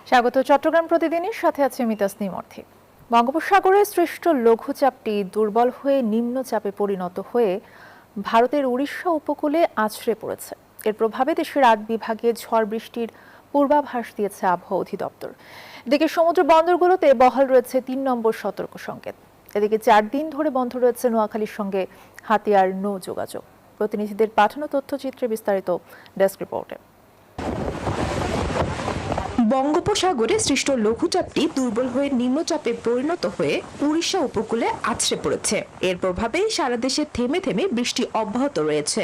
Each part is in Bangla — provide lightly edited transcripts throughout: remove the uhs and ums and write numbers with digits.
স্বাগত চট্টগ্রাম প্রতিদিনের সাথে আছে আমি তাসনিম অর্থী। বঙ্গোপসাগরে সৃষ্ট লঘুচাপটি দুর্বল হয়ে নিম্নচাপে পরিণত হয়ে ভারতের উড়িষ্যা উপকূলে আছড়ে পড়েছে। এর প্রভাবে দেশের ৮ বিভাগে ঝড় বৃষ্টির পূর্বাভাস দিয়েছে আবহাওয়া অধিদপ্তর। এদিকে সমুদ্র বন্দরগুলোতে বহাল রয়েছে ৩ নম্বর সতর্ক সংকেত। এদিকে ৪ দিন ধরে বন্ধ রয়েছে নোয়াখালীর সঙ্গে হাতিয়ার নৌ যোগাযোগ। প্রতিনিধিদের পাঠানো তথ্যচিত্রে বিস্তারিত ডেস্ক রিপোর্টে। বঙ্গোপসাগরে সৃষ্ট লঘুচাপটি দুর্বল হয়ে নিম্নচাপে পরিণত হয়ে উড়িষ্যা উপকূলে আছড়ে পড়েছে। এর প্রভাবে সারা দেশে থেমে থেমে বৃষ্টি অব্যাহত রয়েছে।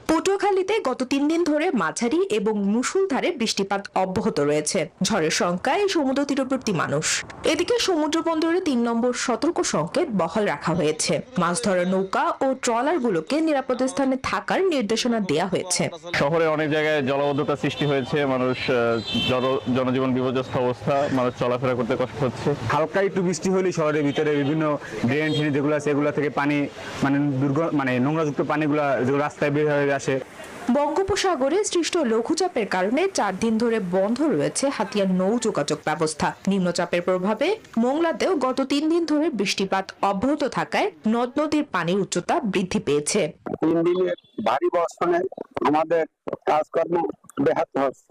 পটুয়াখালীতে গত ৩ দিন ধরে মাঝারি এবং মুষলধারে বৃষ্টিপাত অব্যাহত রয়েছে। ঝড়ের শঙ্কায় সমুদ্র তীরবর্তী মানুষ। এদিকে সমুদ্র বন্দরে ৩ নম্বর সতর্ক সংকেত বহাল রাখা হয়েছে। মাছ ধরার নৌকা ও ট্রলারগুলোকে নিরাপদ স্থানে থাকার নির্দেশনা দেওয়া হয়েছে। শহরে অনেক জায়গায় জলাবদ্ধতা সৃষ্টি হয়েছে, মানুষ জনজীবন বিপর্যস্ত অবস্থা, মানুষ চলাফেরা করতে কষ্ট হচ্ছে। হালকা একটু বৃষ্টি হলে শহরের ভিতরে বিভিন্ন ড্রেন যেগুলো আছে এগুলো থেকে পানি নোংরাযুক্ত পানিগুলো যেগুলো রাস্তায় বের হয়ে আসে। বঙ্গোপসাগরে সৃষ্ট লঘুচাপের কারণে ৪ দিন ধরে বন্ধ রয়েছে হাতিয়ার নৌ যোগাযোগ ব্যবস্থা। নিম্নচাপের প্রভাবে মোংলাতেও গত ৩ দিন ধরে বৃষ্টিপাত অব্যাহত থাকায় নদ নদীর পানির উচ্চতা বৃদ্ধি পেয়েছে। 3 দিনের ভারী বর্ষণে আমাদের কাজকর্ম ব্যাহত হচ্ছে।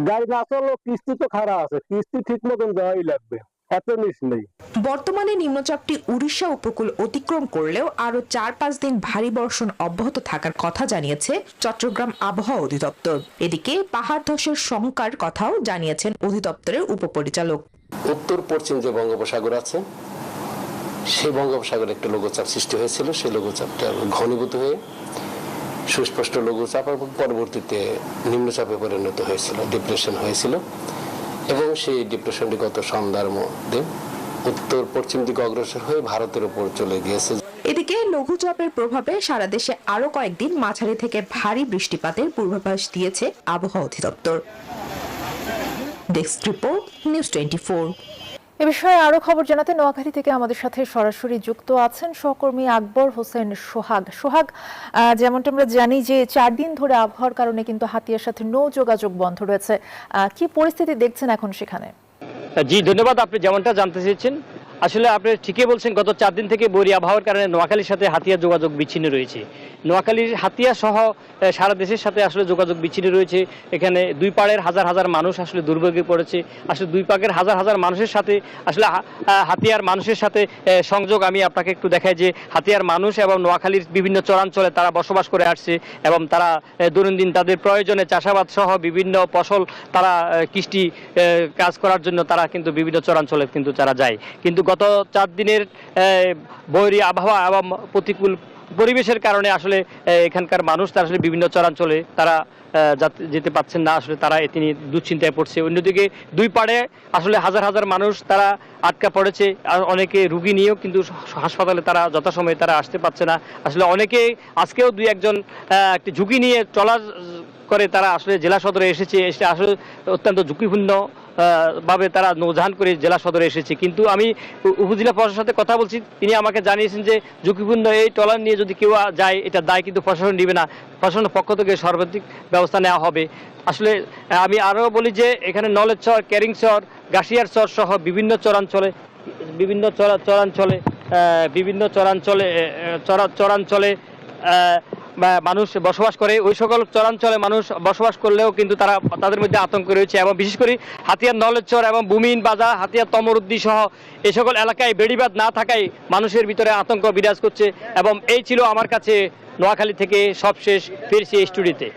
গাড়ি না চললেও কিস্তি তো খারাপ আছে, কিস্তি ঠিক মতন দেওয়াই লাগবে, এত নিচ নেই। বর্তমানে নিম্নচাপটি উড়িষ্যা উপকূল অতিক্রম করলেও আরো ৪-৫ দিন ভারী বর্ষণ অব্যাহত থাকার কথা জানিয়েছে চট্টগ্রাম আবহাওয়া অধিদপ্তর। এদিকে পাহাড় ধসের শঙ্কার কথাও জানিয়েছেন অধিদপ্তরের উপপরিচালক। উত্তর পশ্চিম যে বঙ্গোপসাগর আছে সেই বঙ্গোপসাগরে একটা লঘুচাপ সৃষ্টি হয়েছিল। সেই লঘুচাপটা ঘনীভূত হয়ে সুস্পষ্ট লঘুচাপ এবং পরবর্তীতে নিম্নচাপে পরিণত হয়েছিল, ডিপ্রেশন হয়েছিল এবং সেই ডিপ্রেশনটি গত সন্ধ্যার মধ্যে উত্তর পশ্চিম দিকে অগ্রসর হয়ে ভারতের উপর চলে গিয়েছে। এদিকে লঘুচাপের প্রভাবে সারা দেশে আরো কয়েকদিন মাঝারি থেকে ভারী বৃষ্টিপাতের পূর্বাভাস দিয়েছে আবহাওয়া অধিদপ্তর। Desk report, news 24। এ বিষয়ে আরো খবর জানাতে নোয়াখালী থেকে আমাদের সাথে সরাসরি যুক্ত আছেন সহকর্মী আকবর হোসেন সোহাগ। যেমনটা আমরা জানি যে ৪ দিন ধরে আবহাওয়ার কারণে কিন্তু হাতিয়ার সাথে নৌ যোগাযোগ বন্ধ রয়েছে। কি পরিস্থিতি দেখছেন এখন সেখানে? জি ধন্যবাদ। আপনি যেমনটা জানতে চেয়েছেন, আসলে আপনি ঠিকই বলছেন, গত ৪ দিন থেকে বৈরী আবহাওয়ার কারণে নোয়াখালীর সাথে হাতিয়া যোগাযোগ বিচ্ছিন্ন রয়েছে। নোয়াখালীর হাতিয়া সহ সারা দেশের সাথে আসলে যোগাযোগ বিচ্ছিন্ন রয়েছে। এখানে দুই পাড়ের হাজার হাজার মানুষ আসলে দুর্ভোগে পড়েছে। আসলে দুই পাড়ের হাজার হাজার মানুষের সাথে আসলে হাতিয়ার মানুষের সাথে সংযোগ আমি আপনাকে একটু দেখাই যে হাতিয়ার মানুষ এবং নোয়াখালীর বিভিন্ন চরাঞ্চলে তারা বসবাস করে আসছে এবং তারা দৈনন্দিন তাদের প্রয়োজনে চাষাবাদ সহ বিভিন্ন ফসল তারা কৃষি কাজ করার জন্য তারা কিন্তু বিভিন্ন চরাঞ্চলে কিন্তু তারা যায়। কিন্তু গত ৪ দিনের বৈরী আবহাওয়া এবং প্রতিকূল পরিবেশের কারণে আসলে এখানকার মানুষ তারা আসলে বিভিন্ন চরাঞ্চলে তারা যেতে পারছেন না। আসলে তারা এতে নিয়ে দুশ্চিন্তায় পড়ছে। অন্যদিকে দুই পাড়ে আসলে হাজার হাজার মানুষ তারা আটকা পড়েছে। আর অনেকে রুগী নিয়েও কিন্তু হাসপাতালে তারা যথাসময়ে তারা আসতে পারছে না। আসলে অনেকে আজকেও ২-১ জন একটি ঝুঁকি নিয়ে ট্রলার করে তারা আসলে জেলা সদরে এসেছে। আসলে অত্যন্ত ঝুঁকিপূর্ণ ভাবে তারা নৌযান করে জেলা সদরে এসেছে। কিন্তু আমি উপজেলা প্রশাসনের সাথে কথা বলছি, তিনি আমাকে জানিয়েছেন যে ঝুঁকিপূর্ণ এই ট্রলার নিয়ে যদি কেউ যায় এটা দায় কিন্তু প্রশাসন নেবে না, প্রশাসনের পক্ষ থেকে সর্বাধিক ব্যবস্থা নেওয়া হবে। আসলে আমি আরও বলি যে এখানে নলেজচর, ক্যারিংচর, গাশিয়ারচর সহ বিভিন্ন চরাঞ্চলে মানুষ বসবাস করে। ওই সকল চরাঞ্চলে মানুষ বসবাস করলেও কিন্তু তাদের মধ্যে আতঙ্ক রয়েছে এবং বিশেষ করে হাতিয়ার নলেজচর এবং বুমিন বাজার, হাতিয়ার তমরুদ্দি সহ এই সকল এলাকায় বেড়িবাঁধ না থাকায় মানুষের ভিতরে আতঙ্ক বিরাজ করছে। এবং এই ছিল আমার কাছে নোয়াখালী থেকে সবশেষ। ফিরছি স্টুডিওতে।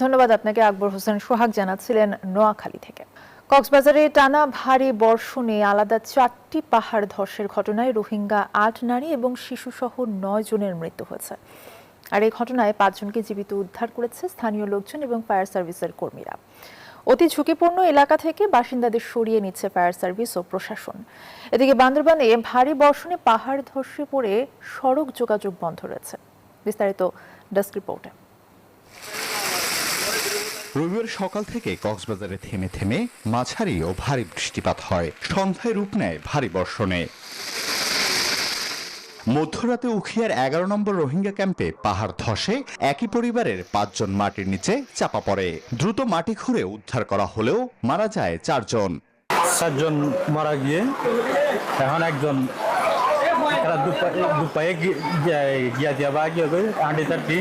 ধন্যবাদ আপনাকে। আকবর হোসেন সোহাগ জানাচ্ছিলেন নোয়াখালী থেকে। কক্সবাজারে টানা ভারী বর্ষণে আলাদা 4টি পাহাড় ধসের ঘটনায় রোহিঙ্গা ৮ নারী এবং শিশুসহ 9 জনের মৃত্যু হয়েছে। আর এই ঘটনায় 5 জনকে জীবিত উদ্ধার করেছে স্থানীয় লোকজন এবং ফায়ার সার্ভিসের কর্মীরা। অতি ঝুঁকিপূর্ণ এলাকা থেকে বাসিন্দাদের সরিয়ে নিচ্ছে ফায়ার সার্ভিস ও প্রশাসন। এদিকে বান্দরবানে ভারী বর্ষণে পাহাড় ধসে পড়ে সড়ক যোগাযোগ বন্ধ রয়েছে। বিস্তারিত ডেস্ক রিপোর্টে। রবিবার সকাল থেকে কক্সবাজারে থেমে থেমে মাঝারি ও ভারী বৃষ্টিপাত হয়। সন্ধ্যায় রূপ নেয় ভারী বর্ষণে। মধ্যরাতে উখিয়ার 11 নম্বর রোহিঙ্গা ক্যাম্পে পাহাড় ধসে একই পরিবারের 5 জন মাটির নিচে চাপা পড়ে। দ্রুত মাটি খুঁড়ে উদ্ধার করা হলেও মারা যায় 4 জন। 7 জন মারা গিয়ে এখন একজন দুপায়ে গিয়া দিয়া বা গিয়ে আন্ডি তাটি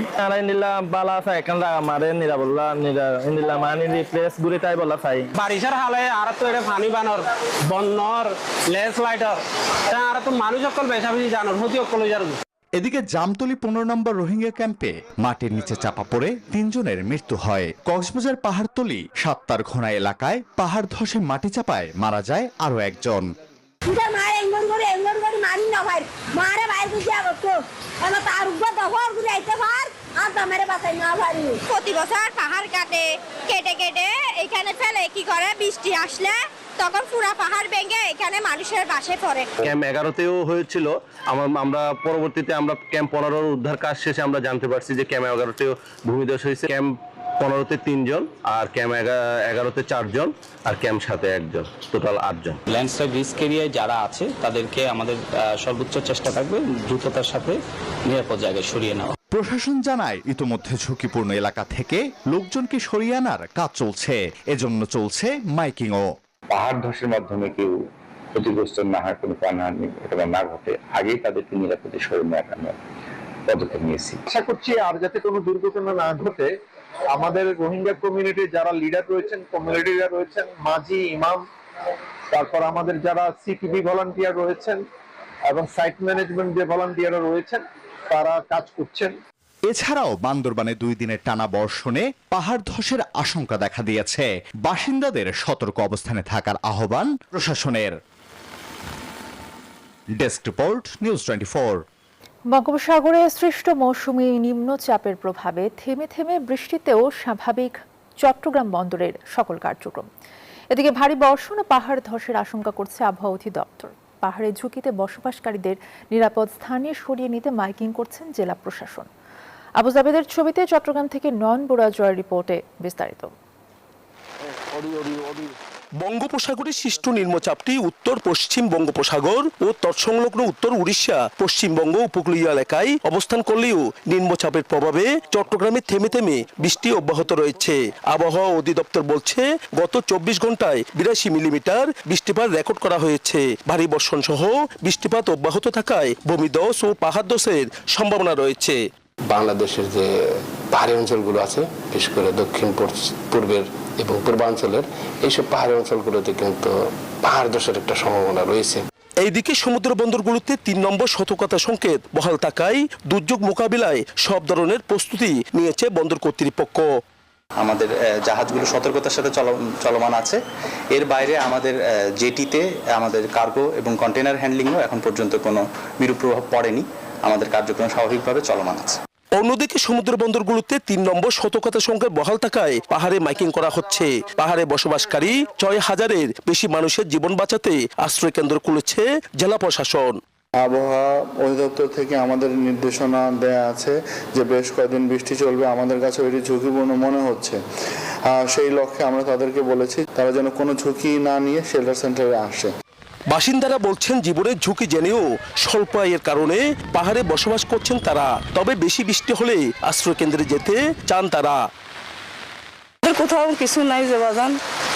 নিলা বালা চাই এখন আমারে নিরাবল্লা নিলা মানে প্লেস ঘুরে তাই বলা চাই বারিশার হালে আর তো এটা পানি বানর বন্নর লেস লাইটার আর তো মানুষ সকল বেশা বেশি জানোর হতি সকল জানো। এদিকে জামতলী 15 নম্বর রোহিঙ্গা ক্যাম্পে মাটির নিচে চাপা পড়ে 3 জনের মৃত্যু হয়। কক্সবাজার পাহাড়তলী সাত্তার ঘোনা এলাকায় পাহাড় ধসে মাটি চাপায় মারা যায় আরো একজন। প্রতি বছর পাহাড় কেটে কেটে এখানে ফেলে, কি করে বৃষ্টি আসলে তখন পুরা পাহাড় ভেঙে এখানে মানুষের বাসে পড়ে। ক্যাম্প 11তেও হয়েছিল, আমরা পরবর্তীতে আমরা ক্যাম্প 15 উদ্ধার কাজ শেষে আমরা জানতে পারছি যে ক্যাম্প 11তেও ভূমিধস হয়েছে। ক্যাম্প 15তে 3 জন, আর ক্যাম্প 11তে 4 জন, আর ক্যাম্প 7-এ 1 জন, টোটাল 8 জন। ল্যান্ডস্লাইড রিস্ক এরিয়ায় যারা আছে তাদেরকে আমাদের সর্বোচ্চ চেষ্টা থাকবে দ্রুততার সাথে নিরাপদ জায়গায় সরিয়ে নেওয়া। প্রশাসন জানায় ইতোমধ্যে ঝুঁকিপূর্ণ এলাকা থেকে লোকজনকে সরিয়ে আনার কাজ চলছে, এজন্য চলছে মাইকিংও। পাহাড় ধসের মাধ্যমে কেউ ক্ষতিগ্রস্ত না হয়, কোনো প্রাণহানি এটা না ঘটে, আগেই তাদেরকে নিরাপদে সরিয়ে নেওয়ার পদক্ষেপ নিয়েছি। আশা করছি আর যাতে কোনো দুর্ঘটনা না ঘটে, আমাদের রোহিঙ্গা কমিউনিটির যারা লিডার রয়েছেন, কমিউনিটি লিডার রয়েছেন, মাঝি, ইমাম, তারপর আমাদের যারা সিটিভি ভলান্টিয়ার রয়েছেন এবং সাইট ম্যানেজমেন্ট যে ভলান্টিয়াররা রয়েছেন, তারা কাজ করছেন। এছাড়াও বান্দরবানে 2 দিনের টানা বর্ষণে পাহাড় ধসের আশঙ্কা দেখা দিয়েছে। বাসিন্দাদের সতর্ক অবস্থানে থাকার আহ্বান প্রশাসনের। Desk report, news 24। বঙ্গোপসাগরে সৃষ্ট মৌসুমী নিম্নচাপের প্রভাবে থেমে থেমে বৃষ্টিতেও স্বাভাবিক চট্টগ্রাম বন্দরের সকল কার্যক্রম। এদিকে ভারী বর্ষণ ও পাহাড় ধসের আশঙ্কা করছে আবহাওয়া অধিদপ্তর। পাহাড়ের ঝুঁকিতে বসবাসকারীদের নিরাপদ স্থানে সরিয়ে নিতে মাইকিং করছেন জেলা প্রশাসন। আবু জাবেদের ছবিতে চট্টগ্রাম থেকে নয়ন বড়ুয়া জয়ের রিপোর্টে বিস্তারিত। বঙ্গোপসাগরে সৃষ্ট নিম্নচাপটি উত্তর পশ্চিম বঙ্গোপসাগর ও তৎসংলগ্ন উত্তর উড়িষ্যা, পশ্চিমবঙ্গ উপকূলীয় এলাকায় অবস্থান করলেও নিম্নচাপের প্রভাবে চট্টগ্রামে থেমে থেমে বৃষ্টি অব্যাহত রয়েছে। আবহাওয়া অধিদপ্তর বলছে গত 24 ঘন্টায় 82 মিলিমিটার বৃষ্টিপাত রেকর্ড করা হয়েছে। ভারী বর্ষণ সহ বৃষ্টিপাত অব্যাহত থাকায় ভূমিধস ও পাহাড় ধসের সম্ভাবনা রয়েছে। বাংলাদেশের যে পাহাড়ি অঞ্চলগুলো আছে, বিশেষ করে দক্ষিণ পূর্বের এবং পূর্বাঞ্চলের এইসব পাহাড়ি অঞ্চলগুলোতে কিন্তু পাহাড় ধসের একটা সম্ভাবনা রয়েছে। এইদিকে সমুদ্র বন্দরগুলোতে 3 নম্বর সতর্কতা সংকেত বহাল থাকায় দুর্যোগ মোকাবিলায় সব ধরনের প্রস্তুতি নিয়েছে বন্দর কর্তৃপক্ষ। আমাদের জাহাজগুলো সতর্কতার সাথে চলমান আছে। এর বাইরে আমাদের জেটিতে আমাদের কার্গো এবং কন্টেনার হ্যান্ডলিংও এখন পর্যন্ত কোনো বিরূপ প্রভাব পড়েনি। আমাদের কার্যক্রম স্বাভাবিকভাবে চলমান আছে। অন্যদিকে সমুদ্র বন্দরগুলোতে 3 নম্বর সতর্কতা সংকেত বহাল থাকায় পাহাড়ে মাইকিং করা হচ্ছে। পাহাড়ে বসবাসকারী 6000-এর বেশি মানুষের জীবন বাঁচাতে আশ্রয় কেন্দ্র খুলেছে জেলা প্রশাসন। আবহাওয়া অধিদপ্তর থেকে আমাদের নির্দেশনা দেয়া আছে যে বেশ কয়েকদিন বৃষ্টি চলবে। আমাদের কাছে এটি ঝুঁকিপূর্ণ মনে হচ্ছে। সেই লক্ষ্যে আমরা তাদেরকে বলেছি তারা যেন কোনো ঝুঁকি না নিয়ে শেল্টার সেন্টারে আসে। বাসিন্দারা বলছেন জীবনের ঝুঁকি জেনেও স্বল্প আয়ের কারণে পাহাড়ে বসবাস করছেন তারা। তবে বেশি বৃষ্টি হলে আশ্রয় কেন্দ্রে যেতে চান তারা। কোথাও কিছু নাই যে বাজান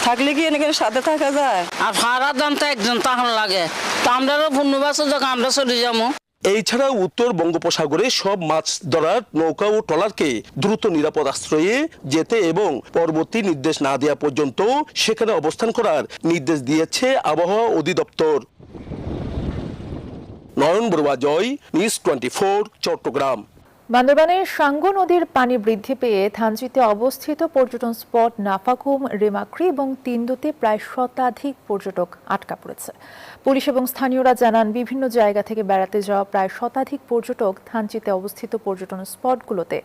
থাকলে কি এখানে সাথে থাকা যায়? আর ভাড়া দাম তো একজন তখন লাগে, তো আমরাও পূর্ণবাসে যখন আমরা চলে যাবো। এছাড়া উত্তর বঙ্গোপসাগরে সব মাছ ধরার নৌকা ও ট্রলারকে দ্রুত নিরাপদ আশ্রয়ে যেতে এবং পরবর্তী নির্দেশ না দেওয়া পর্যন্ত সেখানে অবস্থান করার নির্দেশ দিয়েছে আবহাওয়া অধিদপ্তর। নয়ন বড়ুয়া জয়, নিউজ 24, চট্টগ্রাম। বান্দরবানের সাঙ্গু নদীর পানি বৃদ্ধি পেয়ে থানচিতে অবস্থিত পর্যটন স্পট নাফাকুম, রেমাক্রি এবং তিন্দুতে প্রায় শতাধিক পর্যটক আটকা পড়েছে। পুলিশ এবং স্থানীয়রা জানান বিভিন্ন জায়গা থেকে বেড়াতে যাওয়া প্রায় শতাধিক পর্যটক থানচিতে অবস্থিত পর্যটন স্পটগুলোতে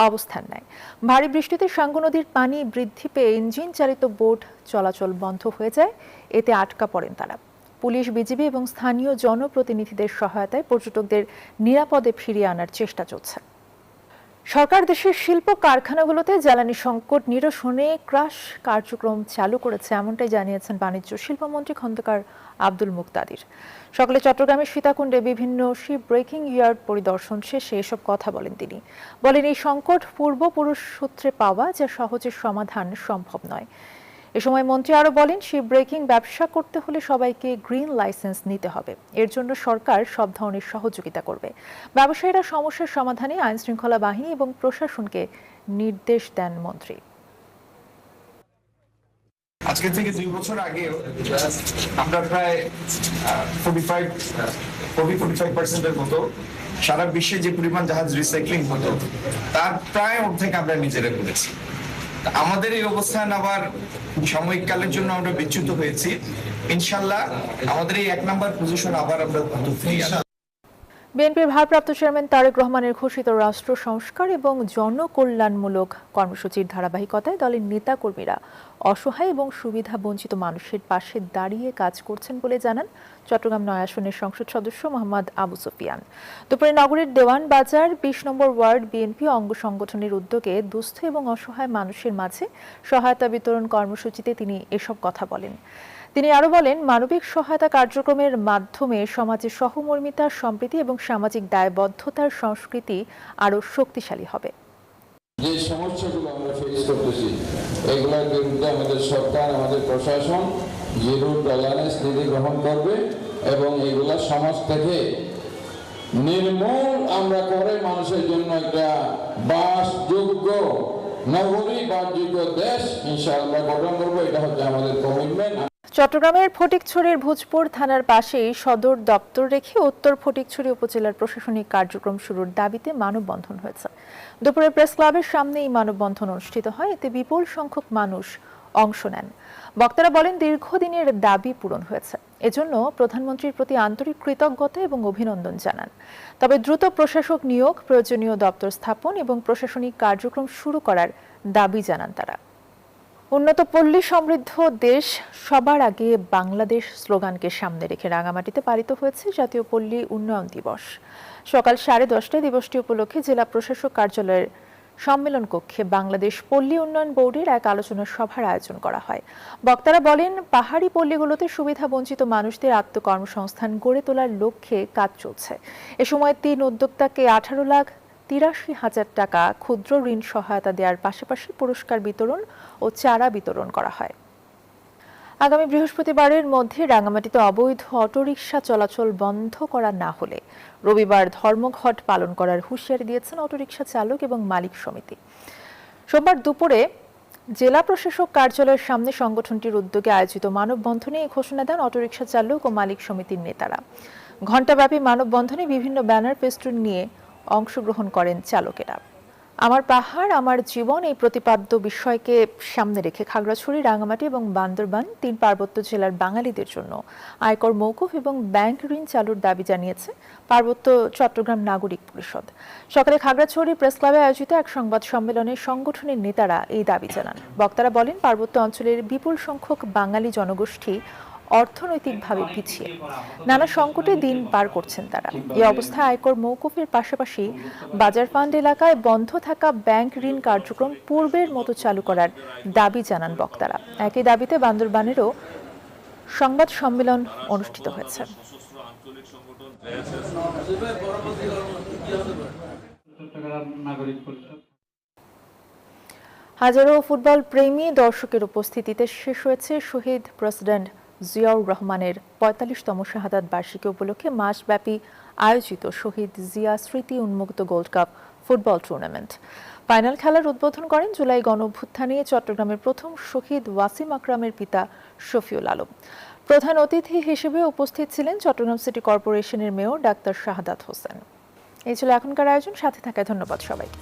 অবস্থান নেয়। ভারী বৃষ্টিতে সাঙ্গু নদীর পানি বৃদ্ধি পেয়ে ইঞ্জিন চালিত বোট চলাচল বন্ধ হয়ে যায়, এতে আটকা পড়েন তারা। পুলিশ, বিজিবি এবং স্থানীয় জনপ্রতিনিধিদের সহায়তায় পর্যটকদের নিরাপদে ফিরিয়ে আনার চেষ্টা চলছে। সরকার দেশের শিল্প কারখানাগুলোতে জ্বালানি সংকট নিরসনে ক্রাশ কার্যক্রম চালু করেছে, এমনটাই জানিয়েছেন বাণিজ্য শিল্পমন্ত্রী খন্দকার আব্দুল মুক্তাদির। সকালে চট্টগ্রামের সীতাকুণ্ডে বিভিন্ন শিপ ব্রেকিং ইয়ার্ড পরিদর্শন শেষে এসব কথা বলেন তিনি। বলেন, এই সংকট পূর্বপুরুষ সূত্রে পাওয়া, যা সহজে সমাধান সম্ভব নয়। এ সময় মন্ত্রী আরো বলেন, শিপ ব্রেকিং ব্যবসা করতে হলে সবাইকে গ্রিন লাইসেন্স নিতে হবে। এর জন্য সরকার সব ধরনের সহযোগিতা করবে। ব্যবসায়ীরা সমস্যার সমাধানে আইন শৃঙ্খলা বাহিনী এবং প্রশাসনকে নির্দেশ দেন মন্ত্রী। আজকে থেকে 2 বছর আগেও আমরা প্রায় 45% মতো সারা বিশ্বে যে পরিমাণ জাহাজ রিসাইক্লিং হতো তার প্রায় অর্ধেক আমরা নিজেরা করেছি। আমাদের এই অবস্থান আবার সাময়িক কালের জন্য আমরা বিচ্যুত হয়েছি। ইনশাল্লাহ আমাদের এই 1 নম্বর পজিশন আবার আমরা বিএনপির ভারপ্রাপ্ত চেয়ারম্যান তারেক রহমানের ঘোষিত রাষ্ট্র সংস্কার এবং জনকল্যাণমূলক কর্মসূচির ধারাবাহিকতায় দলের নেতাকর্মীরা অসহায় এবং সুবিধা বঞ্চিত মানুষের পাশে দাঁড়িয়ে কাজ করছেন বলে জানান চট্টগ্রাম 9 আসনের সংসদ সদস্য মোহাম্মদ আবু সুফিয়ান। দুপুরে নগরীর দেওয়ান বাজার 20 নম্বর ওয়ার্ড বিএনপি অঙ্গ সংগঠনের উদ্যোগে দুস্থ এবং অসহায় মানুষের মাঝে সহায়তা বিতরণ কর্মসূচিতে তিনি এসব কথা বলেন। তিনি আরো বলেন, মানবিক সহায়তা কার্যক্রমের মাধ্যমে সমাজে সহমর্মিতা, সম্প্রীতি এবং সামাজিক দায়বদ্ধতার সংস্কৃতি আরো শক্তিশালী হবে। যে সমস্যাগুলো আমরা ফেস করতেছি এগুলোর বিরুদ্ধে আমাদের সরকার, আমাদের প্রশাসন জিরো টলারেন্স নীতি গ্রহণ করবে এবং এগুলা সমাজ থেকে নির্মূল আমরা করে মানুষের জন্য একটা বাসযোগ্য নগরী, বাসযোগ্য দেশ ইনশাআল্লাহ গঠন করবো। এটা হচ্ছে আমাদের কমিটমেন্ট। চট্টগ্রামের ফটিকছড়ির ভোজপুর থানার পাশেই সদর দপ্তর রেখে উত্তর ফটিকছড়ি উপজেলার প্রশাসনিক কার্যক্রম শুরুর দাবিতে মানববন্ধন হয়েছে। দুপুরে প্রেস ক্লাবের সামনে এই মানববন্ধন অনুষ্ঠিত হয়। এতে বিপুল সংখ্যক মানুষ অংশ নেন। বক্তারা বলেন, দীর্ঘদিনের দাবি পূরণ হয়েছে। এজন্য প্রধানমন্ত্রীর প্রতি আন্তরিক কৃতজ্ঞতা এবং অভিনন্দন জানান। তবে দ্রুত প্রশাসক নিয়োগ, প্রয়োজনীয় দপ্তর স্থাপন এবং প্রশাসনিক কার্যক্রম শুরু করার দাবি জানান তারা। উন্নত পল্লী সমৃদ্ধ দেশ সবার আগে বাংলাদেশ স্লোগানকে সামনে রেখে রাঙামাটিতে পালিত হয়েছে জাতীয় পল্লী উন্নয়ন দিবস। সকাল 10:30টায় দিবসটি উপলক্ষে জেলা প্রশাসক কার্যালয়ের সম্মেলন কক্ষে বাংলাদেশ পল্লী উন্নয়ন বোর্ডের এক আলোচনা সভার আয়োজন করা হয়। বক্তারা বলেন, পাহাড়ি পল্লীগুলোতে সুবিধা বঞ্চিত মানুষদের আত্মকর্মসংস্থান গড়ে তোলার লক্ষ্যে কাজ চলছে। এ সময় 3 উদ্যোক্তাকে 18,83,000 টাকা ক্ষুদ্র ঋণ সহায়তা দেওয়ার পাশাপাশি পুরস্কার বিতরণ ও চারা বিতরণ করা হয়। আগামী বৃহস্পতিবারের মধ্যে রাঙামাটিতে অবৈধ অটোরিকশা চলাচল বন্ধ করা না হলে রবিবার ধর্মঘট পালন করার হুঁশিয়ারি দিয়েছেন অটোরিকশা চালক এবং মালিক সমিতি। সোমবার দুপুরে জেলা প্রশাসক কার্যালয়ের সামনে সংগঠনটির উদ্যোগে আয়োজিত মানববন্ধনে এই ঘোষণা দেন অটোরিকশা চালক ও মালিক সমিতির নেতারা। ঘণ্টাব্যাপী মানববন্ধনে বিভিন্ন ব্যানার ফেস্টুন নিয়ে অংশগ্রহণ করেন চালকেরা। আমার পাহাড় আমার জীবন এই প্রতিপাদ্য বিষয়কে সামনে রেখে খাগড়াছড়ি, রাঙামাটি এবং বান্দরবান 3 পার্বত্য জেলার বাঙালিদের জন্য আয়কর মওকুফ এবং ব্যাংক ঋণ চালুর দাবি জানিয়েছে পার্বত্য চট্টগ্রাম নাগরিক পরিষদ। সকালে খাগড়াছড়ি প্রেস ক্লাবে আয়োজিত এক সংবাদ সম্মেলনে সংগঠনের নেতারা এই দাবি জানান। বক্তারা বলেন, পার্বত্য অঞ্চলের বিপুল সংখ্যক বাঙালি জনগোষ্ঠী অর্থনৈতিকভাবে পিছিয়ে নানা সংকটে দিন পার করছেন তারা। এই অবস্থায় আয়কর মওকুফের পাশাপাশি বাজার ফান্ড এলাকায় বন্ধ থাকা ব্যাংক ঋণ কার্যক্রম পূর্বের মতো চালু করার দাবি জানান বক্তারা। একই দাবিতে বান্দরবানেরও সংবাদ সম্মেলন অনুষ্ঠিত হয়েছে। হাজারো ফুটবল প্রেমী দর্শকের উপস্থিতিতে শেষ হয়েছে শহীদ প্রেসিডেন্ট জিয়াউর রহমানের 45তম শাহাদাত বার্ষিকী উপলক্ষে মাসব্যাপী আয়োজিত শহীদ জিয়া স্মৃতি উন্মুক্ত gold cup football tournament. Final খেলার উদ্বোধন করেন জুলাই গণঅভ্যুত্থানে চট্টগ্রামের প্রথম শহীদ ওয়াসিম আকরামের পিতা শফিউল আলম। প্রধান অতিথি হিসেবে উপস্থিত ছিলেন চট্টগ্রাম সিটি কর্পোরেশনের মেয়র ডাক্তার শাহাদাত হোসেন। এই ছিল এখনকার আয়োজন। সাথে থাকায় ধন্যবাদ সবাইকে।